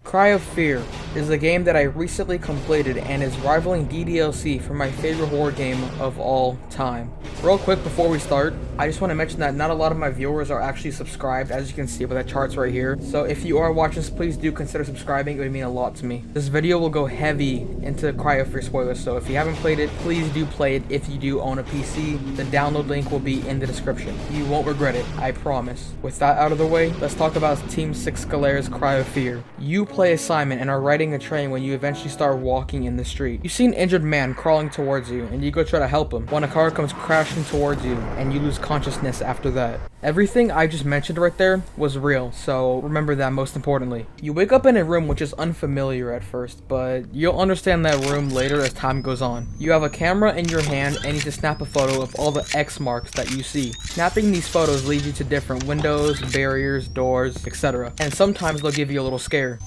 Cry of Fear is a game that I recently completed and is rivaling DDLC for my favorite horror game of all time. Real quick before we start, I just want to mention that not a lot of my viewers are actually subscribed, as you can see by the charts right here. So if you are watching this, please do consider subscribing. It would mean a lot to me. This video will go heavy into Cry of Fear spoilers, so if you haven't played it, please do play it if you do own a PC. The download link will be in the description. You won't regret it, I promise. With that out of the way, let's talk about Team Psykskallar's Cry of Fear. You play as Simon and are riding a train when you eventually start walking in the street. You see an injured man crawling towards you, and you go try to help him, when a car comes crashing towards you, and you lose consciousness after that. Everything I just mentioned right there was real, so remember that most importantly. You wake up in a room which is unfamiliar at first, but you'll understand that room later as time goes on. You have a camera in your hand and need to snap a photo of all the X marks that you see. Snapping these photos leads you to different windows, barriers, doors, etc. And sometimes they'll give you a little scare.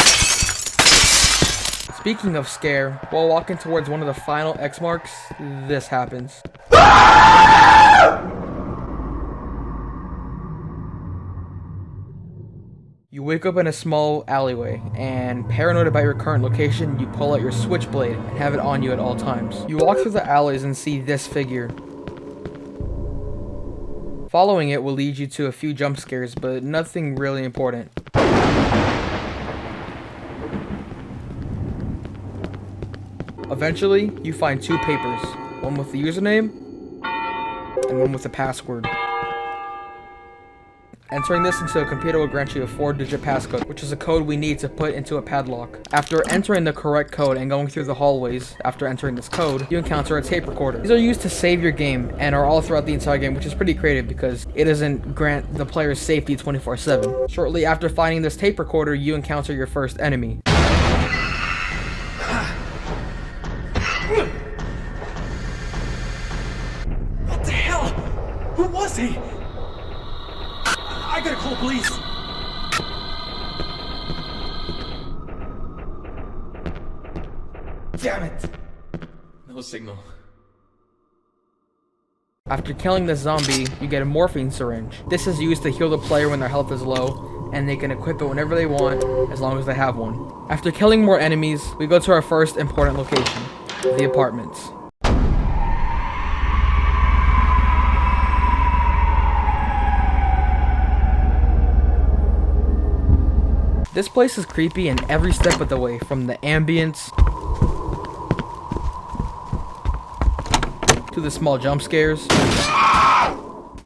Speaking of scare, while walking towards one of the final X marks, this happens. You wake up in a small alleyway, and paranoid about your current location, you pull out your switchblade and have it on you at all times. You walk through the alleys and see this figure. Following it will lead you to a few jump scares, but nothing really important. Eventually, you find two papers, one with the username, and one with the password. Entering this into a computer will grant you a 4-digit passcode, which is a code we need to put into a padlock. After entering the correct code and going through the hallways, after entering this code, you encounter a tape recorder. These are used to save your game, and are all throughout the entire game, which is pretty creative because it doesn't grant the player's safety 24/7. Shortly after finding this tape recorder, you encounter your first enemy. What the hell? Who was he? I gotta call police. Damn it. No signal. After killing the zombie, you get a morphine syringe. This is used to heal the player when their health is low, and they can equip it whenever they want, as long as they have one. After killing more enemies, we go to our first important location, the apartments. This place is creepy in every step of the way, from the ambience to the small jump scares.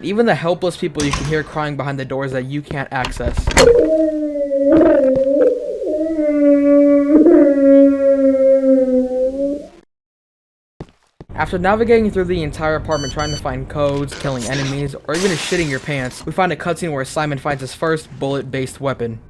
Even the helpless people you can hear crying behind the doors that you can't access. After navigating through the entire apartment trying to find codes, killing enemies, or even just shitting your pants, we find a cutscene where Simon finds his first bullet-based weapon.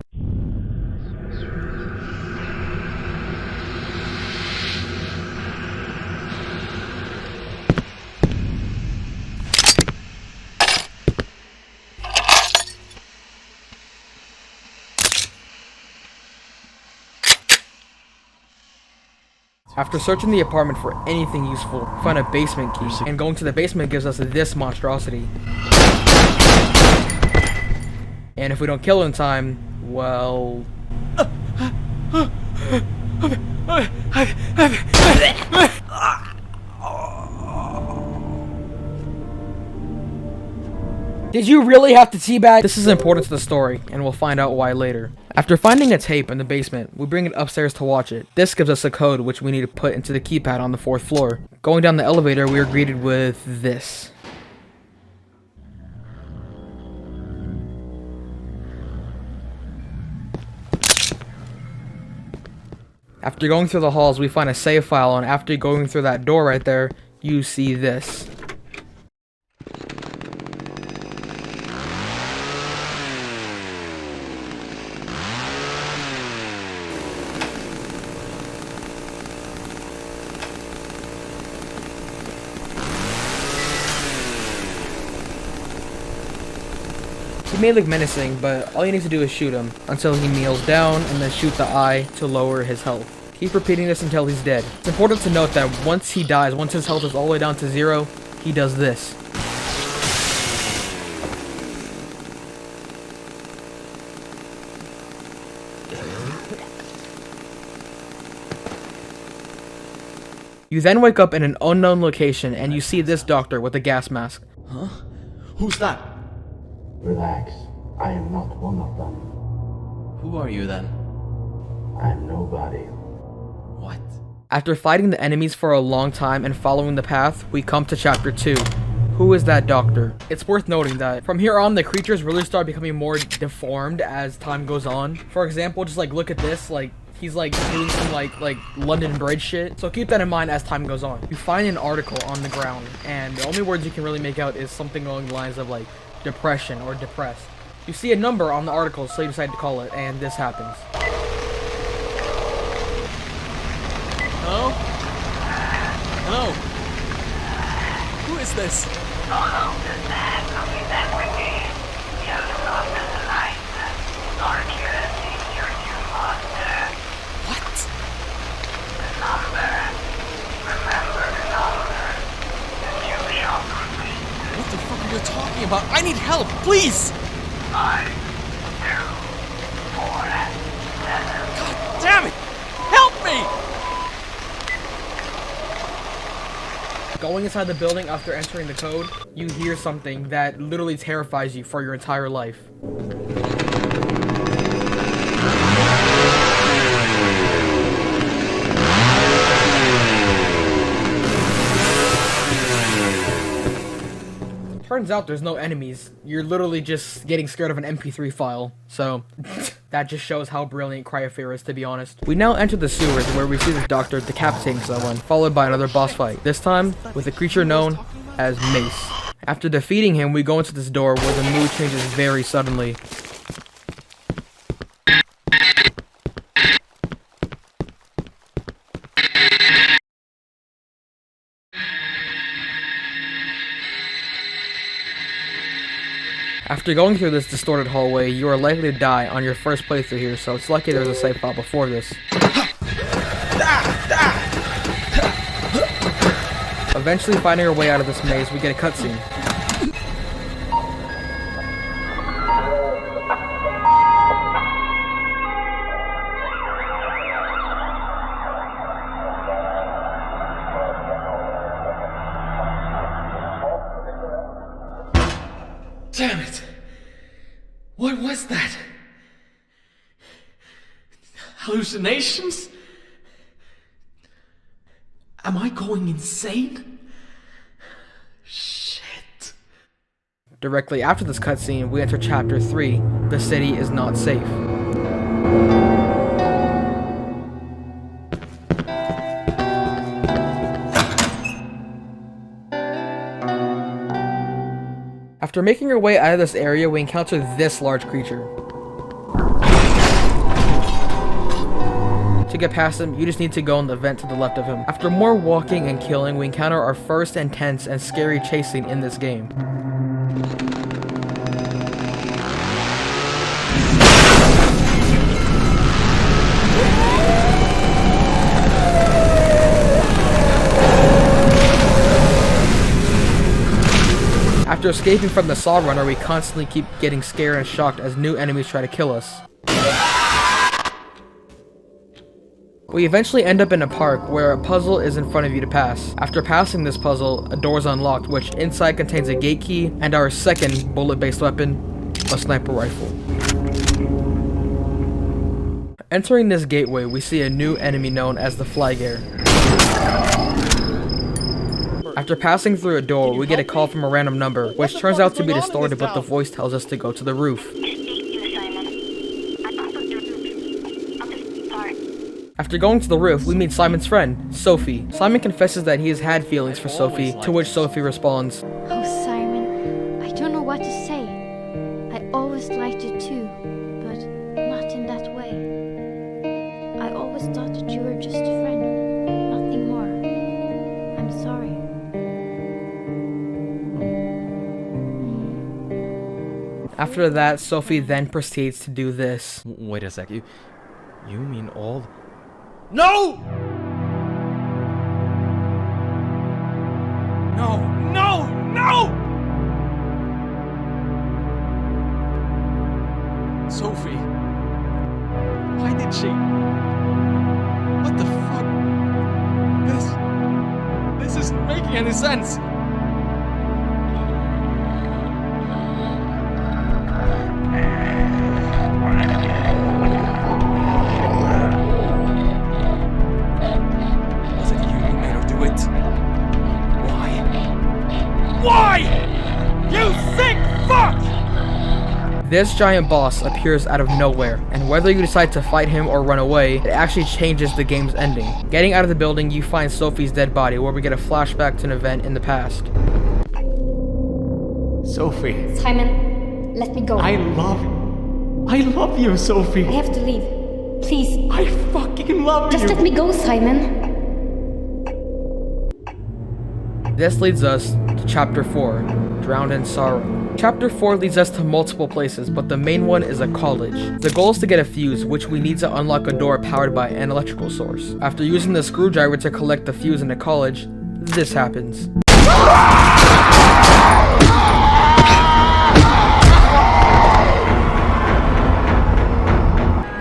After searching the apartment for anything useful, we find a basement key, and going to the basement gives us this monstrosity. And if we don't kill it in time, well... Did you really have to teabag? This is important to the story, and we'll find out why later. After finding a tape in the basement, we bring it upstairs to watch it. This gives us a code which we need to put into the keypad on the 4th floor. Going down the elevator, we are greeted with this. After going through the halls, we find a save file, and after going through that door right there, you see this. He may look menacing, but all you need to do is shoot him until he kneels down and then shoot the eye to lower his health. Keep repeating this until he's dead. It's important to note that once he dies, once his health is all the way down to 0, he does this. You then wake up in an unknown location and you see this doctor with a gas mask. Huh? Who's that? Relax. I am not one of them. Who are you then? I am nobody. What? After fighting the enemies for a long time and following the path, we come to chapter 2. Who is that doctor? It's worth noting that from here on, the creatures really start becoming more deformed as time goes on. For example, just like look at this, like he's like doing some like London Bridge shit. So keep that in mind as time goes on. You find an article on the ground, and the only words you can really make out is something along the lines of like depression or depressed. You see a number on the article, so you decide to call it, and this happens. Hello? Hello? Who is this? What? What the fuck are you talking about? I need help, please! 5, 2, 4, 7. God damn it! Help me! Going inside the building after entering the code, you hear something that literally terrifies you for your entire life. Turns out there's no enemies. You're literally just getting scared of an MP3 file. So, that just shows how brilliant Cryofear is, to be honest. We now enter the sewers where we see this doctor decapitating someone, followed by another boss fight. This time, with a creature known as Mace. After defeating him, we go into this door where the mood changes very suddenly. After going through this distorted hallway, you are likely to die on your first playthrough here, so it's lucky there's a save file before this. Eventually finding our way out of this maze, we get a cutscene. Damn it! What was that? Hallucinations? Am I going insane? Shit. Directly after this cutscene, we enter chapter 3, The City is Not Safe. After making our way out of this area, we encounter this large creature. To get past him, you just need to go in the vent to the left of him. After more walking and killing, we encounter our first intense and scary chase scene in this game. After escaping from the Saw Runner, we constantly keep getting scared and shocked as new enemies try to kill us. We eventually end up in a park where a puzzle is in front of you to pass. After passing this puzzle, a door is unlocked, which inside contains a gate key and our second bullet-based weapon, a sniper rifle. Entering this gateway, we see a new enemy known as the Flygare. After passing through a door, we get a call from a random number, which turns out to be distorted, but the voice tells us to go to the roof. After going to the roof, we meet Simon's friend, Sophie. Simon confesses that he has had feelings for Sophie, to which Sophie responds, "Oh, Simon, I don't know what to say. I always liked you too, but not in that way. I always thought that you were just a friend, nothing more. I'm sorry." After that, Sophie then proceeds to do this. Wait a sec, you mean all... No! No, no, no! Sophie, why did she... What the fuck? making any sense. Was it you who made her do it? Why? You sick fuck! This giant boss appears out of nowhere, and whether you decide to fight him or run away, it actually changes the game's ending. Getting out of the building, you find Sophie's dead body, where we get a flashback to an event in the past. Sophie, Simon, let me go. I love you, Sophie. I have to leave. Please, I fucking love just you. let me go, Simon. This leads us to Chapter 4, Drowned in Sorrow. Chapter 4 leads us to multiple places, but the main one is a college. The goal is to get a fuse, which we need to unlock a door powered by an electrical source. After using the screwdriver to collect the fuse in the college, this happens.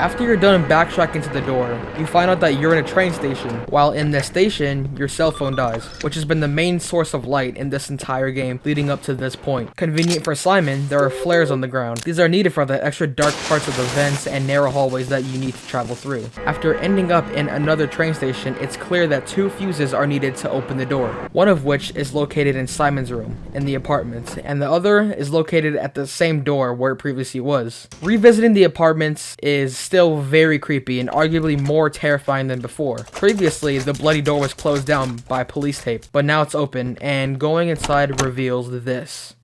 After you're done backtracking to the door, you find out that you're in a train station. While in this station, your cell phone dies, which has been the main source of light in this entire game leading up to this point. Convenient for Simon, there are flares on the ground. These are needed for the extra dark parts of the vents and narrow hallways that you need to travel through. After ending up in another train station, it's clear that 2 fuses are needed to open the door. One of which is located in Simon's room, in the apartment, and the other is located at the same door where it previously was. Revisiting the apartments is still very creepy and arguably more terrifying than before. Previously, the bloody door was closed down by police tape, but now it's open, and going inside reveals this.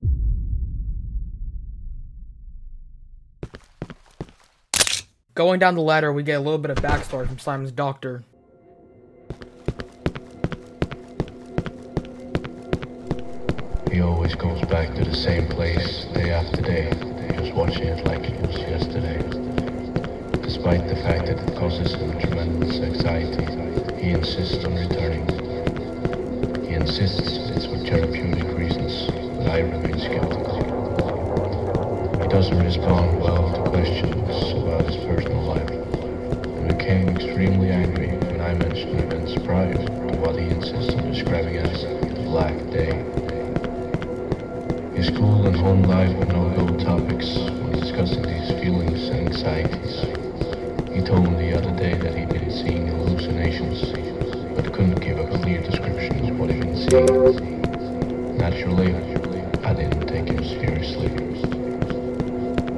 Going down the ladder, we get a little bit of backstory from Simon's doctor. He always goes back to the same place day after day, just watching it like it was yesterday. Despite the fact that it causes him tremendous anxiety, he insists on returning. He insists it's for therapeutic reasons, but I remain skeptical. He doesn't respond well to questions about his personal life, and became extremely angry when I mentioned events prior to what he insists on describing as Black Day. His school and home life were no-go topics when discussing these feelings and anxieties. He told me the other day that he'd been seeing hallucinations, but couldn't give a clear description of what he'd been seeing. Naturally, I didn't take him seriously.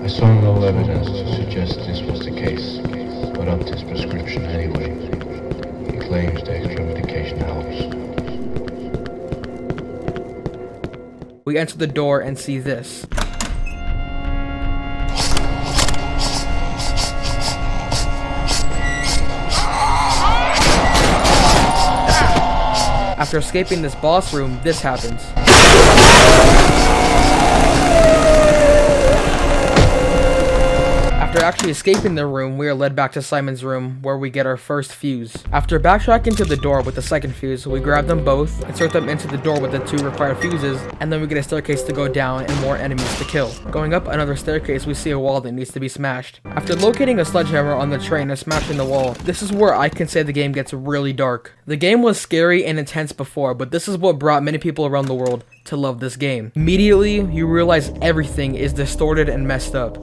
I saw no evidence to suggest this was the case, but upped his prescription anyway. He claims the extra medication helps. We enter the door and see this. After escaping this boss room, this happens. After actually escaping the room, we are led back to Simon's room, where we get our first fuse. After backtracking to the door with the second fuse, we grab them both, insert them into the door with the 2 required fuses, and then we get a staircase to go down and more enemies to kill. Going up another staircase, we see a wall that needs to be smashed. After locating a sledgehammer on the train and smashing the wall, this is where I can say the game gets really dark. The game was scary and intense before, but this is what brought many people around the world to love this game. Immediately, you realize everything is distorted and messed up.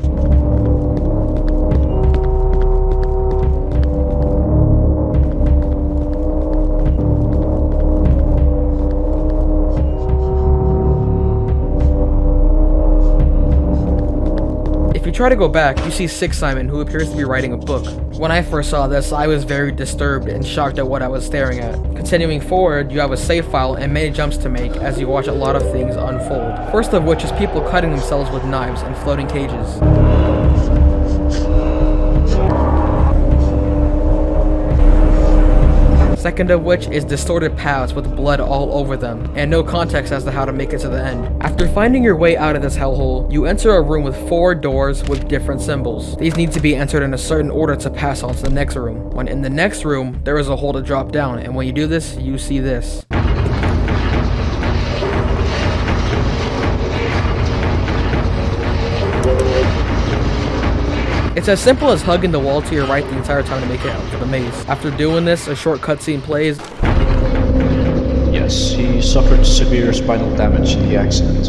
If you try to go back, you see Sick Simon, who appears to be writing a book. When I first saw this, I was very disturbed and shocked at what I was staring at. Continuing forward, you have a save file and many jumps to make as you watch a lot of things unfold. First of which is people cutting themselves with knives and floating cages. Second of which is distorted paths with blood all over them, and no context as to how to make it to the end. After finding your way out of this hellhole, you enter a room with 4 doors with different symbols. These need to be entered in a certain order to pass on to the next room. When in the next room, there is a hole to drop down, and when you do this, you see this. It's as simple as hugging the wall to your right the entire time to make it out to the maze. After doing this, a short cutscene plays. Yes, Yes, he suffered severe spinal damage in the accident.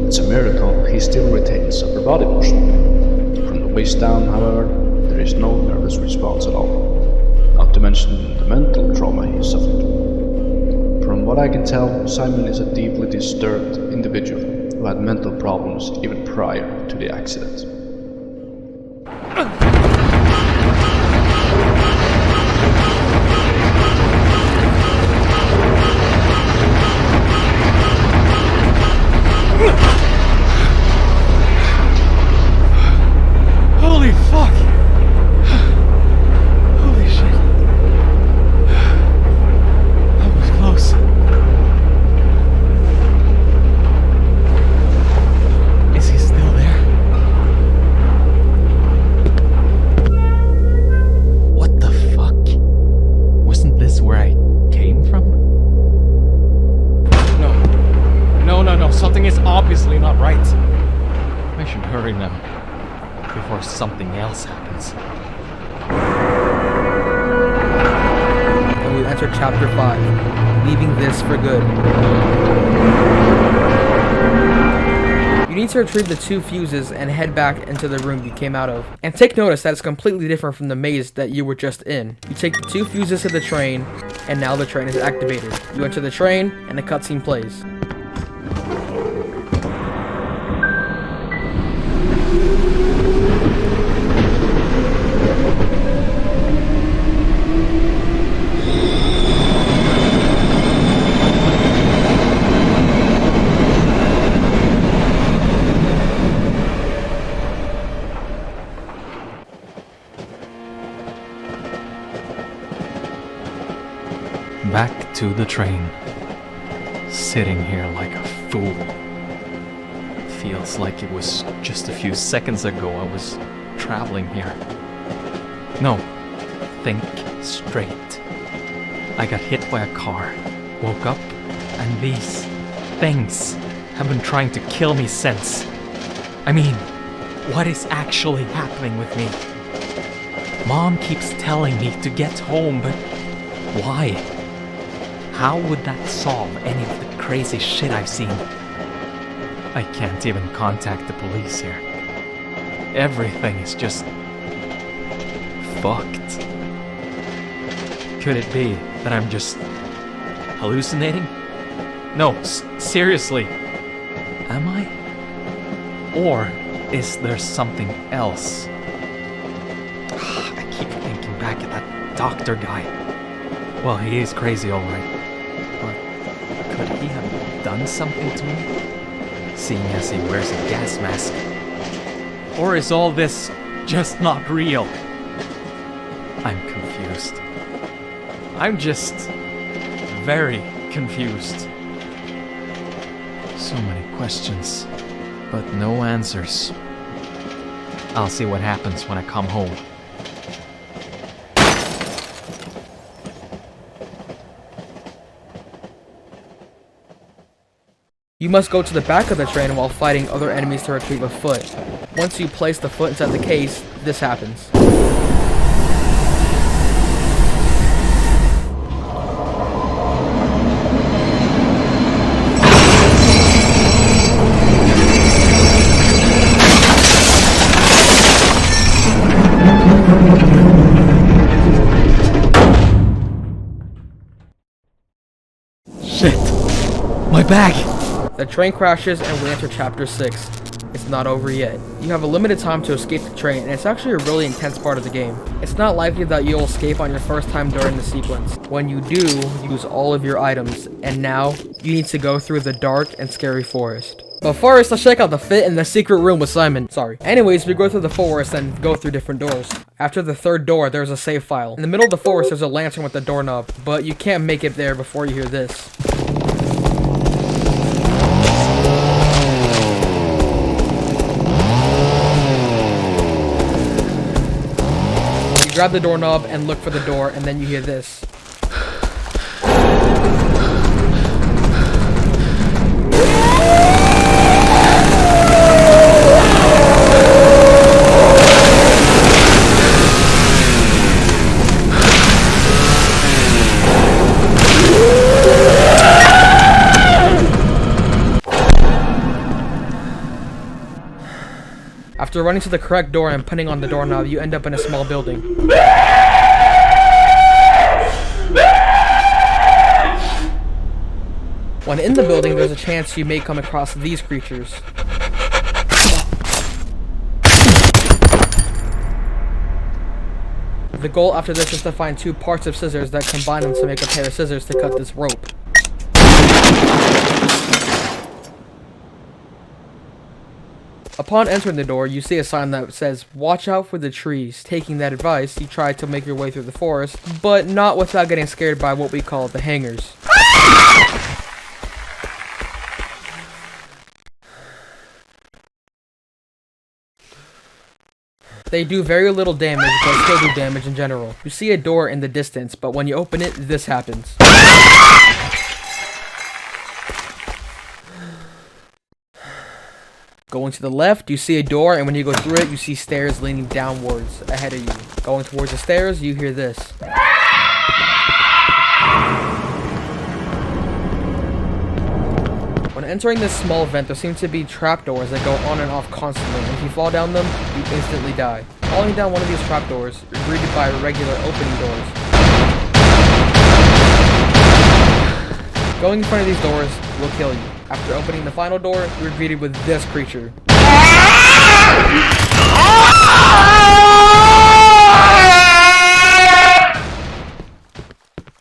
It's a miracle he still retains upper body motion. From the waist down, however, there is no nervous response at all, not to mention the mental trauma he suffered. From what I can tell, Simon is a deeply disturbed individual who had mental problems even prior to the accident. Holy fuck! Holy shit. That was close. Is he still there? What the fuck? Wasn't this where I came from? No. Something is obviously not right. I should hurry now, before something else happens. And we enter chapter 5, leaving this for good. You need to retrieve the 2 fuses and head back into the room you came out of. And take notice that it's completely different from the maze that you were just in. You take the 2 fuses to the train, and now the train is activated. You enter the train, and a cutscene plays. Back to the train. Sitting here like a fool. Feels like it was just a few seconds ago I was traveling here. No, think straight. I got hit by a car, woke up, and these things have been trying to kill me since. I mean, what is actually happening with me? Mom keeps telling me to get home, but why? How would that solve any of the crazy shit I've seen? I can't even contact the police here. Everything is just fucked. Could it be that I'm just hallucinating? No, seriously. Am I? Or is there something else? I keep thinking back at that doctor guy. Well, he is crazy, alright. But could he have done something to me? Seeing as he wears a gas mask. Or is all this just not real? I'm confused. I'm just very confused. So many questions, but no answers. I'll see what happens when I come home. You must go to the back of the train while fighting other enemies to retrieve a foot. Once you place the foot inside the case, this happens. Shit! My bag! The train crashes and we enter chapter 6. It's not over yet. You have a limited time to escape the train, and it's actually a really intense part of the game. It's not likely that you'll escape on your first time during the sequence. When you do, use all of your items, and now, you need to go through the dark and scary forest. But first, let's check out the fit in the secret room with Simon. Sorry. Anyways, we go through the forest and go through different doors. After the 3rd door, there's a save file. In the middle of the forest, there's a lantern with a doorknob, but you can't make it there before you hear this. You grab the doorknob and look for the door, and then you hear this. After running to the correct door and putting on the doorknob, you end up in a small building. When in the building, there's a chance you may come across these creatures. The goal after this is to find 2 parts of scissors that combine them to make a pair of scissors to cut this rope. Upon entering the door, you see a sign that says, "Watch out for the trees." Taking that advice, you try to make your way through the forest, but not without getting scared by what we call the hangers. They do very little damage, but still do damage in general. You see a door in the distance, but when you open it, this happens. Going to the left, you see a door, and when you go through it, you see stairs leaning downwards ahead of you. Going towards the stairs, you hear this. When entering this small vent, there seem to be trapdoors that go on and off constantly, and if you fall down them, you instantly die. Falling down one of these trapdoors, you're greeted by regular opening doors. Going in front of these doors will kill you. After opening the final door, you're greeted with this creature.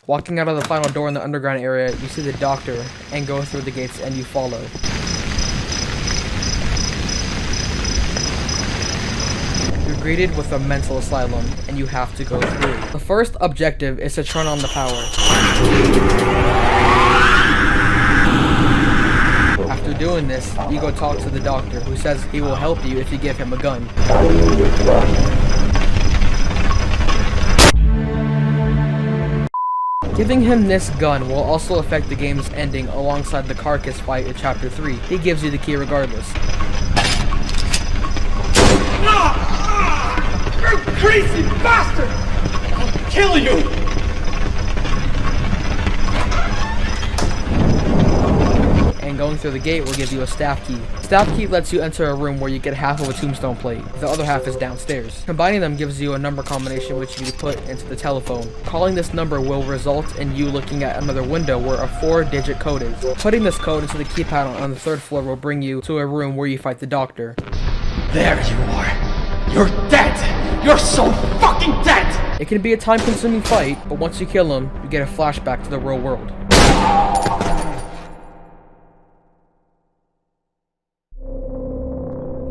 Walking out of the final door in the underground area, you see the doctor and go through the gates and you follow. You're greeted with a mental asylum and you have to go through. The first objective is to turn on the power. After doing this, you go talk to the doctor, who says he will help you if you give him a gun. Giving him this gun will also affect the game's ending alongside the carcass fight in Chapter 3. He gives you the key regardless. You crazy bastard! I'll kill you! And going through the gate will give you a staff key. Staff key lets you enter a room where you get half of a tombstone plate. The other half is downstairs. Combining them gives you a number combination which you put into the telephone. Calling this number will result in you looking at another window where a 4-digit code is. Putting this code into the keypad on the 3rd floor will bring you to a room where you fight the doctor. There you are. You're dead. You're so fucking dead. It can be a time-consuming fight, but once you kill him, you get a flashback to the real world.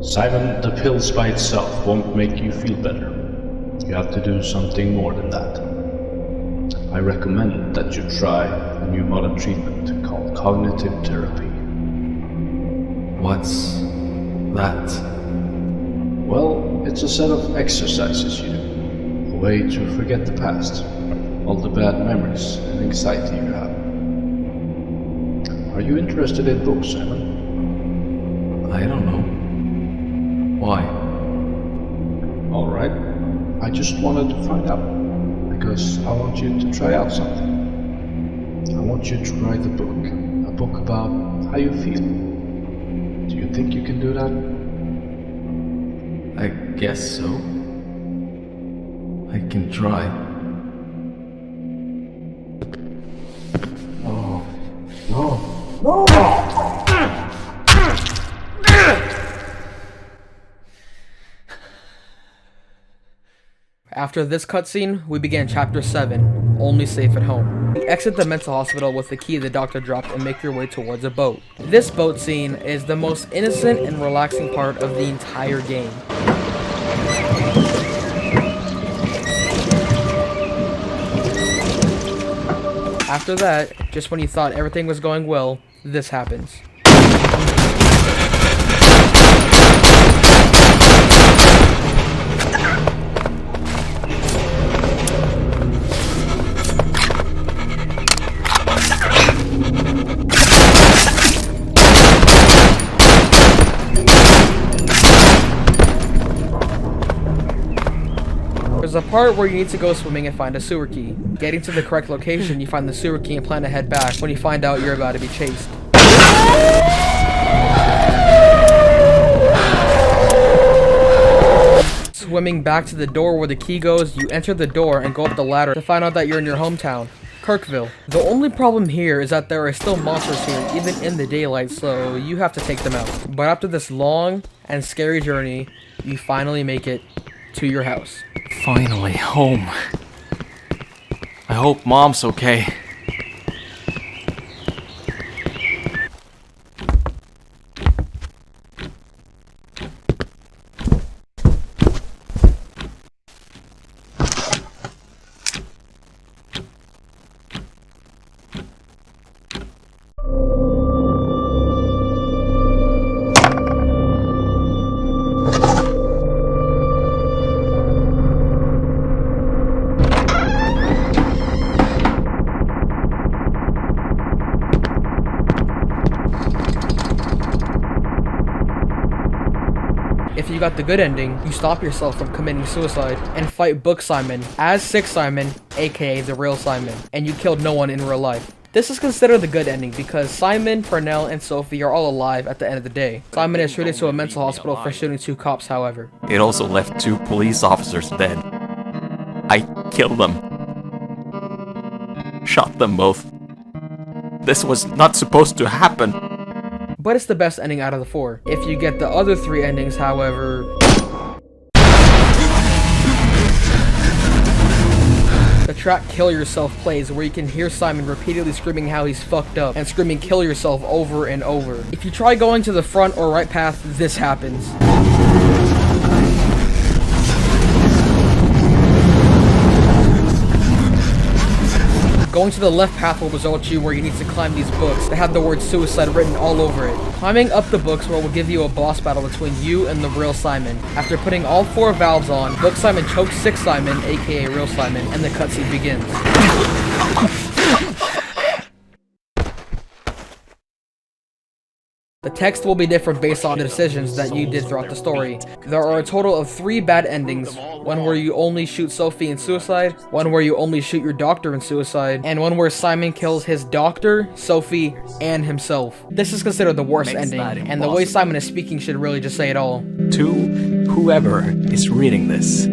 Simon, the pills by itself won't make you feel better. You have to do something more than that. I recommend that you try a new modern treatment called cognitive therapy. What's that? Well, it's a set of exercises you do. A way to forget the past, all the bad memories and anxiety you have. Are you interested in books, Simon? I don't know. Why? Alright. I just wanted to find out. Because I want you to try out something. I want you to write a book. A book about how you feel. Do you think you can do that? I guess so. I can try. Oh. No. After this cutscene, we begin Chapter 7, Only Safe at Home. You exit the mental hospital with the key the doctor dropped and make your way towards a boat. This boat scene is the most innocent and relaxing part of the entire game. After that, just when you thought everything was going well, this happens. There's a part where you need to go swimming and find a sewer key. Getting to the correct location, you find the sewer key and plan to head back when you find out you're about to be chased. swimming back to the door where the key goes, you enter the door and go up the ladder to find out that you're in your hometown, Kirkville. The only problem here is that there are still monsters here, even in the daylight, so you have to take them out. But after this long and scary journey, you finally make it to your house. Finally home. I hope Mom's okay. If you got the good ending, you stop yourself from committing suicide and fight Book Simon as Six Simon, aka the real Simon, and you killed no one in real life. This is considered the good ending because Simon, Purnell, and Sophie are all alive at the end of the day. Simon is treated to a mental hospital for shooting 2 cops, however. It also left 2 police officers dead. I killed them. Shot them both. This was not supposed to happen. But it's the best ending out of the 4. If you get the other 3 endings, however... The track Kill Yourself plays, where you can hear Simon repeatedly screaming how he's fucked up and screaming kill yourself over and over. If you try going to the front or right path, this happens. Going to the left path will result you where you need to climb these books that have the word suicide written all over it. Climbing up the books will give you a boss battle between you and the real Simon. After putting all 4 valves on, Book Simon chokes Six Simon, aka real Simon, and the cutscene begins. The text will be different based on the decisions that you did throughout the story. There are a total of 3 bad endings, one where you only shoot Sophie in suicide, one where you only shoot your doctor in suicide, and one where Simon kills his doctor, Sophie, and himself. This is considered the worst ending, and the way Simon is speaking should really just say it all. To whoever is reading this,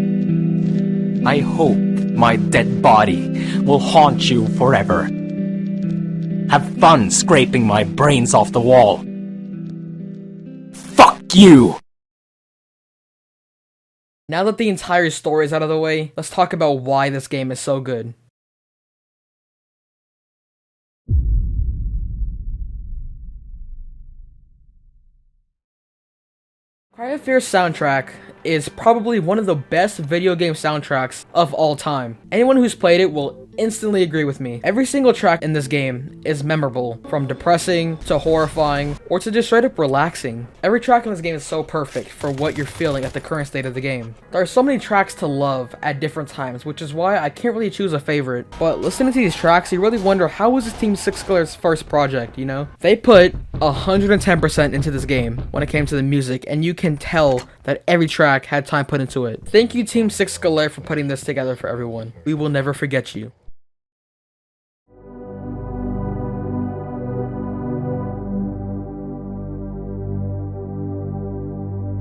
I hope my dead body will haunt you forever. Have fun scraping my brains off the wall. Fuck you! Now that the entire story is out of the way, let's talk about why this game is so good. Cry of Fear's soundtrack is probably one of the best video game soundtracks of all time. Anyone who's played it will instantly agree with me. Every single track in this game is memorable, from depressing to horrifying or to just straight up relaxing. Every track in this game is so perfect for what you're feeling at the current state of the game. There are so many tracks to love at different times, which is why I can't really choose a favorite. But listening to these tracks, you really wonder, how was this Team Psykskallar's first project, you know? They put 110% into this game when it came to the music, and you can tell that every track had time put into it. Thank you, Team Psykskallar, for putting this together for everyone. We will never forget you.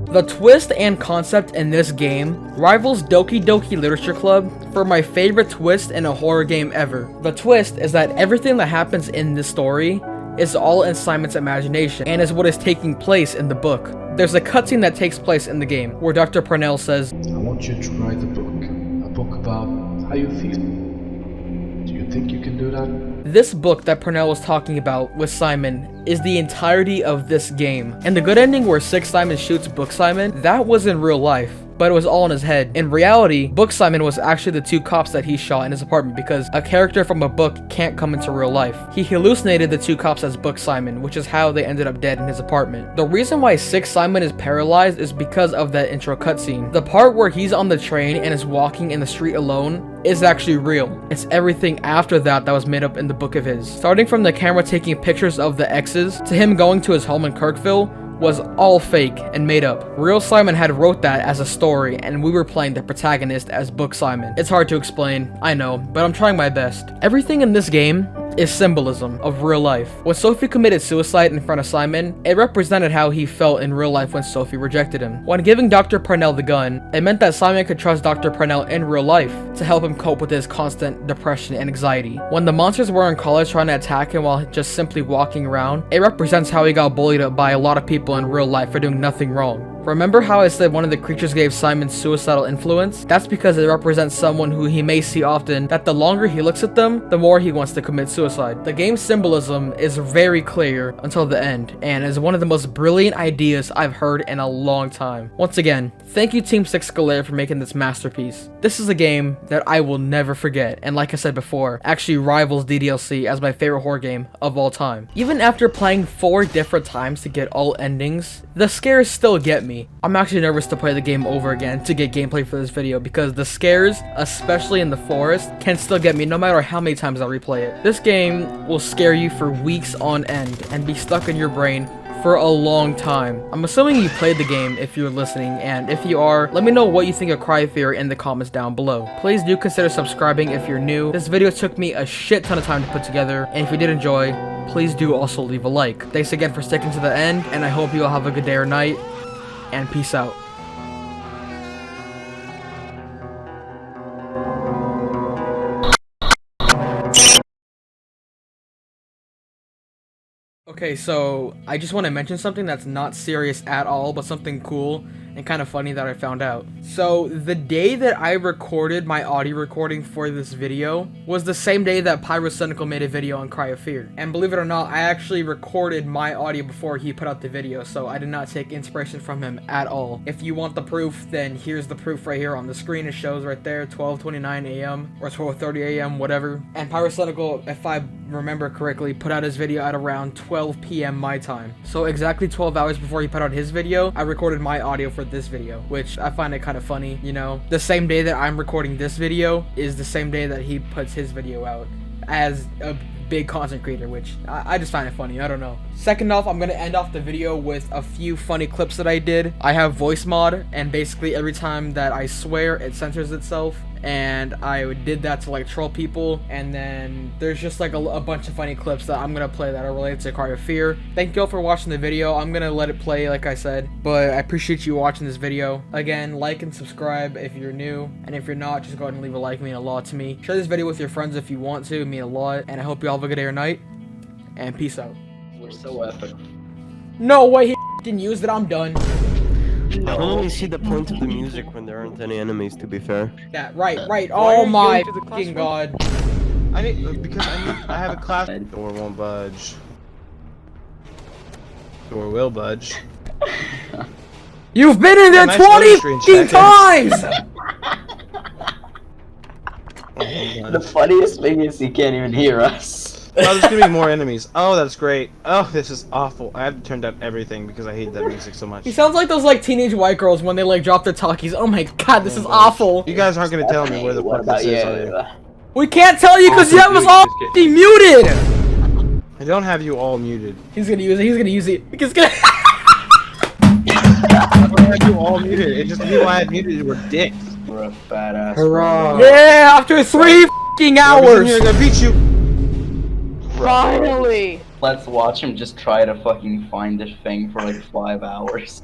The twist and concept in this game rivals Doki Doki Literature Club for my favorite twist in a horror game ever. The twist is that everything that happens in this story is all in Simon's imagination and is what is taking place in the book. There's a cutscene that takes place in the game where Dr. Purnell says, I want you to write a book about how you feel. Do you think you can do that? This book that Purnell was talking about with Simon is the entirety of this game. And the good ending where Six Simon shoots Book Simon, that was in real life, but it was all in his head. In reality, Book Simon was actually the 2 cops that he shot in his apartment because a character from a book can't come into real life. He hallucinated the 2 cops as Book Simon, which is how they ended up dead in his apartment. The reason why Six Simon is paralyzed is because of that intro cutscene. The part where he's on the train and is walking in the street alone is actually real. It's everything after that that was made up in the book of his. Starting from the camera taking pictures of the X's to him going to his home in Kirkville was all fake and made up. Real Simon had wrote that as a story, and we were playing the protagonist as Book Simon. It's hard to explain, I know, but I'm trying my best. Everything in this game is symbolism of real life. When Sophie committed suicide in front of Simon, it represented how he felt in real life when Sophie rejected him. When giving Dr. Parnell the gun, it meant that Simon could trust Dr. Parnell in real life to help him cope with his constant depression and anxiety. When the monsters were in college trying to attack him while just simply walking around, it represents how he got bullied by a lot of people in real life for doing nothing wrong. Remember how I said one of the creatures gave Simon suicidal influence? That's because it represents someone who he may see often, that the longer he looks at them, the more he wants to commit suicide. The game's symbolism is very clear until the end, and is one of the most brilliant ideas I've heard in a long time. Once again, thank you Team Psykskallar for making this masterpiece. This is a game that I will never forget, and like I said before, actually rivals DDLC as my favorite horror game of all time. Even after playing 4 different times to get all endings, the scares still get me. I'm actually nervous to play the game over again to get gameplay for this video because the scares, especially in the forest, can still get me no matter how many times I replay it. This game will scare you for weeks on end and be stuck in your brain for a long time. I'm assuming you played the game if you're listening, and if you are, let me know what you think of Cry of Fear in the comments down below. Please do consider subscribing if you're new. This video took me a shit ton of time to put together, and if you did enjoy, please do also leave a like. Thanks again for sticking to the end, and I hope you all have a good day or night, and peace out. Okay, so I just want to mention something that's not serious at all, but something cool and kind of funny that I found out. So the day that I recorded my audio recording for this video was the same day that Pyrocynical made a video on Cry of Fear. And believe it or not, I actually recorded my audio before he put out the video, so I did not take inspiration from him at all. If you want the proof, then here's the proof right here on the screen. It shows right there, 12:29 a.m. or 12:30 a.m., whatever. And Pyrocynical, if I remember correctly, put out his video at around 12 p.m. my time. So exactly 12 hours before he put out his video, I recorded my audio for this video, which I find it kind of funny, you know. The same day that I'm recording this video is the same day that he puts his video out as a big content creator, which I just find it funny. I don't know. Second off, I'm gonna end off the video with a few funny clips that I did. I have Voicemod, and basically every time that I swear, it censors itself, and I did that to like troll people. And then there's just like a bunch of funny clips that I'm gonna play that are related to Cry of Fear. Thank you all for watching the video. I'm gonna let it play like I said, but I appreciate you watching this video. Again, like and subscribe if you're new, and if you're not, just go ahead and leave a like. It means a lot to me. Share this video with your friends if you want to. It means a lot, and I hope you all have a good day or night, and peace out. We're so epic. No way, he f***ing used it. I'm done. I don't really see the point of the music when there aren't any enemies, to be fair. Yeah, right. Why Oh are you my going to the fucking classroom? god. I need because I have a class. Door won't budge. Door will budge. You've been in there Nice 20 loading screen, fucking times! The funniest thing is he can't even hear us. Oh, there's gonna be more enemies. Oh, that's great. Oh, this is awful. I have to turn down everything because I hate that music so much. He sounds like those like teenage white girls when they like drop their talkies. Oh my god, this is awful. You guys aren't gonna tell me where the fuck this is, are you? We can't tell you because you have us all f***ing muted! I don't have you all muted. He's gonna use it, he's gonna use it. He's gonna I don't have you all muted. It's just the people I had muted were dicks. We're a badass. Hurrah! Yeah, after 3 f***ing hours! Here, I gotta beat you. Finally! Let's watch him just try to fucking find this thing for like 5 hours.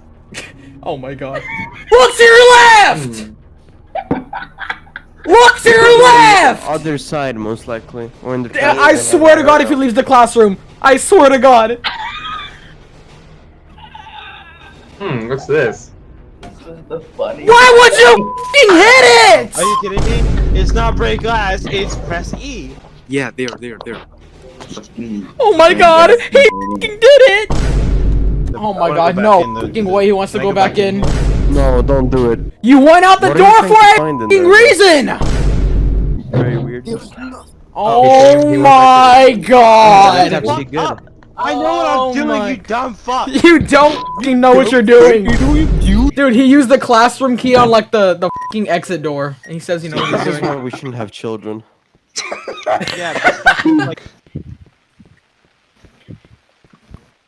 Oh my god. Look to your left! Look to your left! Other side, most likely. Or in the Yeah, I swear to god if he leaves the classroom. I swear to god. What's this? This is the funny. Why would you f***ing hit it? Are you kidding me? It's not break glass, it's press E. Yeah, there. Oh my god, he f***ing did it! Oh my god, no f***ing way he wants to go back in. No, don't do it. You went out the What are you door trying for to a find in f***ing there? reason! Very weird. Oh my god! That's actually good. I know what I'm doing, you dumb fuck. You don't f***ing know what you're doing. Dude, he used the classroom key on like the f***ing exit door. And he says he knows what This he's is doing. why we shouldn't have children. Yeah, that's fucking like.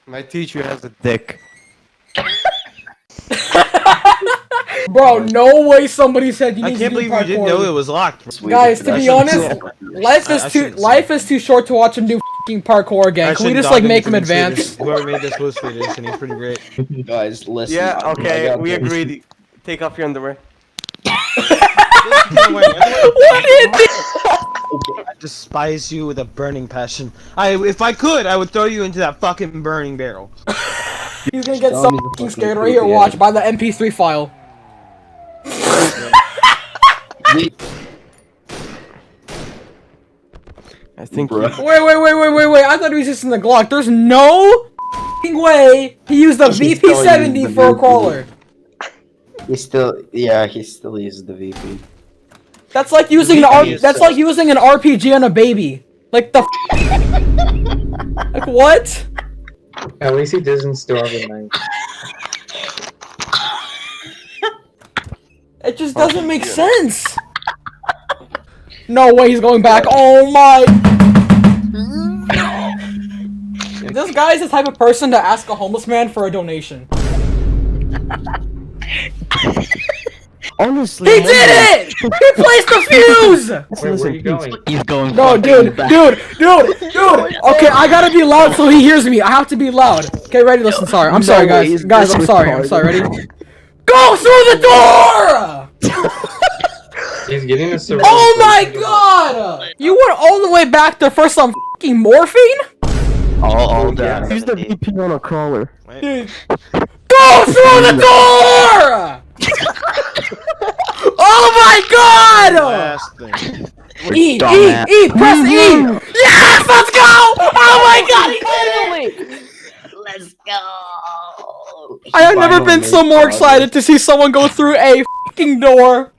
My teacher has a dick. Bro, no way somebody said you I need can't to do believe you didn't parkour. know it was locked. Guys, to be honest, life I is too shouldn't life is too short to watch him do f***ing parkour again. Can we just like make him advance? Whoever made this was Swedish, and he's pretty great. Guys, listen. Yeah, I okay, got we this. agreed. Take off your underwear. What did I despise you with a burning passion. If I could, I would throw you into that fucking burning barrel. He's gonna get so f***ing scared right here. Watch by the MP3 file. I think. Wait! I thought he was just in the Glock. There's no f***ing way he used the VP70 for a crawler. He still uses the VP. That's like using that's like using an RPG on a baby. Like the like what? At least he doesn't store overnight. It just doesn't make sense. No way he's going back. Oh my. This guy is the type of person to ask a homeless man for a donation. Honestly, he did it! He placed the fuse! Where are you going? He's going. No, dude. Okay, I gotta be loud so he hears me. I have to be loud. Okay, ready? Listen, sorry. I'm sorry, guys. Guys, I'm sorry. Ready? Go through the door! He's getting a surround. Oh my god! You went all the way back there for some fucking morphine? All that. Use the VP on a crawler. Dude. Go through the door! Oh my god! Last thing. E, press E! Yes, let's go! Oh my god, he did it! Let's go. I have never been so more excited to see someone go through a fucking door.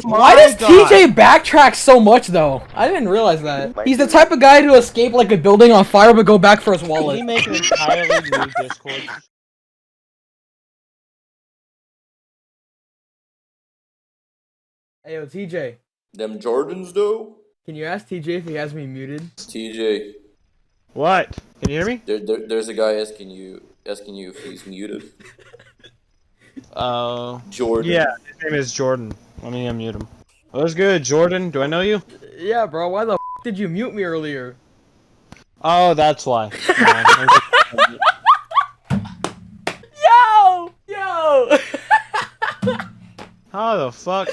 Why does TJ backtrack so much though? I didn't realize that. He's the type of guy to escape like a building on fire but go back for his wallet. Can he make an entirely new Discord? Hey yo, TJ. Them Jordans though? Can you ask TJ if he has me muted? TJ. What? Can you hear me? There's a guy asking you if he's muted. Jordan. Yeah, his name is Jordan. Let me unmute him. Well, that's good, Jordan. Do I know you? Yeah, bro. Why the f did you mute me earlier? Oh, that's why. Yo! How the fuck?